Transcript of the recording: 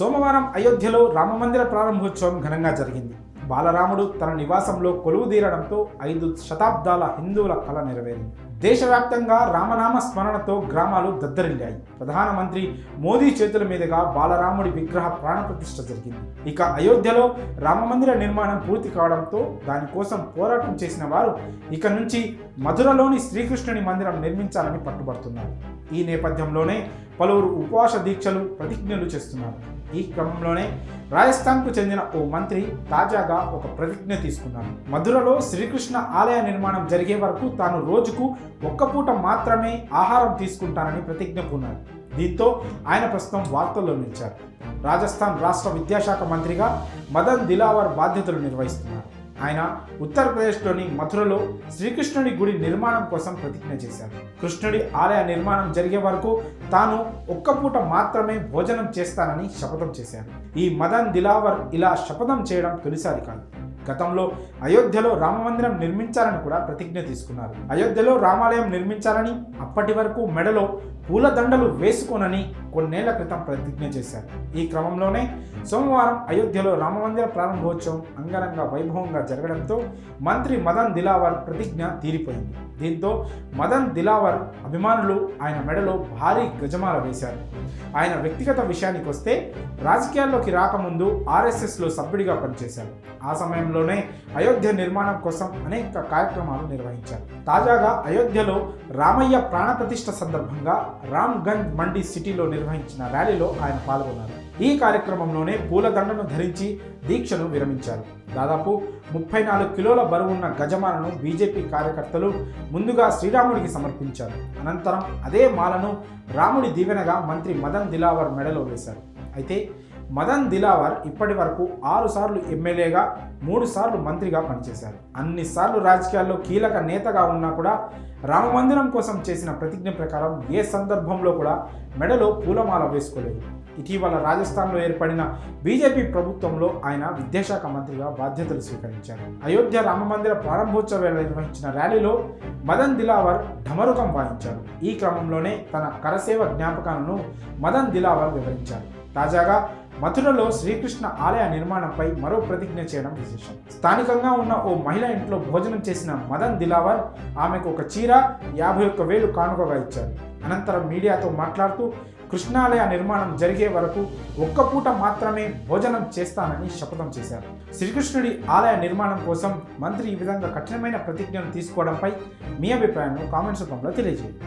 సోమవారం అయోధ్యలో రామమందిర ప్రారంభోత్సవం ఘనంగా జరిగింది. బాలరాముడు తన నివాసంలో కొలువుదీరడంతో 5 శతాబ్దాల హిందువుల కల నెరవేరింది. దేశవ్యాప్తంగా రామనామ స్మరణతో గ్రామాలు దద్దరిల్లాయి. ప్రధానమంత్రి మోదీ చేతుల మీదుగా బాలరాముడి విగ్రహ ప్రాణప్రతిష్ఠ జరిగింది. ఇక అయోధ్యలో రామమందిర నిర్మాణం పూర్తి కావడంతో దానికోసం పోరాటం చేసిన వారు ఇక నుంచి మధురలోని శ్రీకృష్ణుని మందిరం నిర్మించాలని పట్టుబడుతున్నారు. ఈ నేపథ్యంలోనే పలువురు ఉపవాస దీక్షలు, ప్రతిజ్ఞలు చేస్తున్నారు. ఈ క్రమంలోనే రాజస్థాన్కు చెందిన ఓ మంత్రి తాజాగా ఒక ప్రతిజ్ఞ తీసుకున్నారు. మధురలో శ్రీకృష్ణ ఆలయ నిర్మాణం జరిగే వరకు తాను రోజుకు ఒక్క పూట మాత్రమే ఆహారం తీసుకుంటానని ప్రతిజ్ఞ పూనారు. దీంతో ఆయన ప్రస్తుతం వార్తల్లో నిలిచారు. రాజస్థాన్ రాష్ట్ర విద్యాశాఖ మంత్రిగా మదన్ దిలావర్ బాధ్యతలు నిర్వహిస్తున్నారు. ఆయన ఉత్తరప్రదేశ్లోని మథురలో శ్రీకృష్ణుడి గుడి నిర్మాణం కోసం ప్రతిజ్ఞ చేశారు. కృష్ణుడి ఆలయ నిర్మాణం జరిగే వరకు తాను ఒక్క పూట మాత్రమే భోజనం చేస్తానని శపథం చేశారు. ఈ మదన్ దిలావర్ ఇలా శపథం చేయడం తొలిసారి కాదు. గతంలో అయోధ్యలో రామమందిరం నిర్మించాలని కూడా ప్రతిజ్ఞ తీసుకున్నారు. అయోధ్యలో రామాలయం నిర్మించాలని, అప్పటి వరకు మెడలో పూలదండలు వేసుకోనని కొన్నేళ్ల క్రితం ప్రతిజ్ఞ చేశారు. ఈ క్రమంలోనే సోమవారం అయోధ్యలో రామమందిర ప్రారంభోత్సవం అంగరంగ వైభవంగా జరగడంతో మంత్రి మదన్ దిలావర్ ప్రతిజ్ఞ తీరిపోయింది. దీంతో మదన్ దిలావర్ అభిమానులు ఆయన మెడలో భారీ గజమాల వేశారు. ఆయన వ్యక్తిగత విషయానికి వస్తే రాజకీయాల్లోకి రాకముందు ఆర్ఎస్ఎస్లో సభ్యుడిగా పనిచేశారు. ఆ సమయంలోనే అయోధ్య నిర్మాణం కోసం అనేక కార్యక్రమాలు నిర్వహించారు. తాజాగా అయోధ్యలో రామయ్య ప్రాణప్రతిష్ఠ సందర్భంగా రామ్గంజ్ మండి సిటీలో నిర్వహించిన ర్యాలీలో ఆయన పాల్గొన్నారు. ఈ కార్యక్రమంలోనే పూలదండను ధరించి దీక్షను విరమించారు. దాదాపు 34 కిలోల బరువున్న గజమాలను బీజేపీ కార్యకర్తలు ముందుగా శ్రీరాముడికి సమర్పించారు. అనంతరం అదే మాలను రాముడి దీవెనగా మంత్రి మదన్ దిలావర్ మెడలో వేశారు. అయితే మదన్ దిలావర్ ఇప్పటి వరకు 6 సార్లు ఎమ్మెల్యేగా, 3 సార్లు మంత్రిగా పనిచేశారు. అన్నిసార్లు రాజకీయాల్లో కీలక నేతగా ఉన్నా కూడా రామమందిరం కోసం చేసిన ప్రతిజ్ఞ ప్రకారం ఏ సందర్భంలో కూడా మెడలో పూలమాల వేసుకోలేదు. ఇటీవల రాజస్థాన్లో ఏర్పడిన బీజేపీ ప్రభుత్వంలో ఆయన విద్యాశాఖ మంత్రిగా బాధ్యతలు స్వీకరించారు. అయోధ్య రామమందిర ప్రారంభోత్సవ నిర్వహించిన ర్యాలీలో మదన్ దిలావర్ ఢమరుకం వాయించారు. ఈ క్రమంలోనే తన కరసేవ జ్ఞాపకాలను మదన్ దిలావర్ వివరించారు. తాజాగా మథురలో శ్రీకృష్ణ ఆలయ నిర్మాణంపై మరో ప్రతిజ్ఞ చేయడం విశేషం. స్థానికంగా ఉన్న ఓ మహిళ ఇంట్లో భోజనం చేసిన మదన్ దిలావర్ ఆమెకు ఒక చీర, 51,000 కానుకగా ఇచ్చారు. అనంతరం మీడియాతో మాట్లాడుతూ కృష్ణాలయ నిర్మాణం జరిగే వరకు ఒక్క పూట మాత్రమే భోజనం చేస్తానని శపథం చేశారు. శ్రీకృష్ణుడి ఆలయ నిర్మాణం కోసం మంత్రి ఈ విధంగా కఠినమైన ప్రతిజ్ఞను తీసుకోవడంపై మీ అభిప్రాయాన్ని కామెంట్స్ రూపంలో తెలియజేయండి.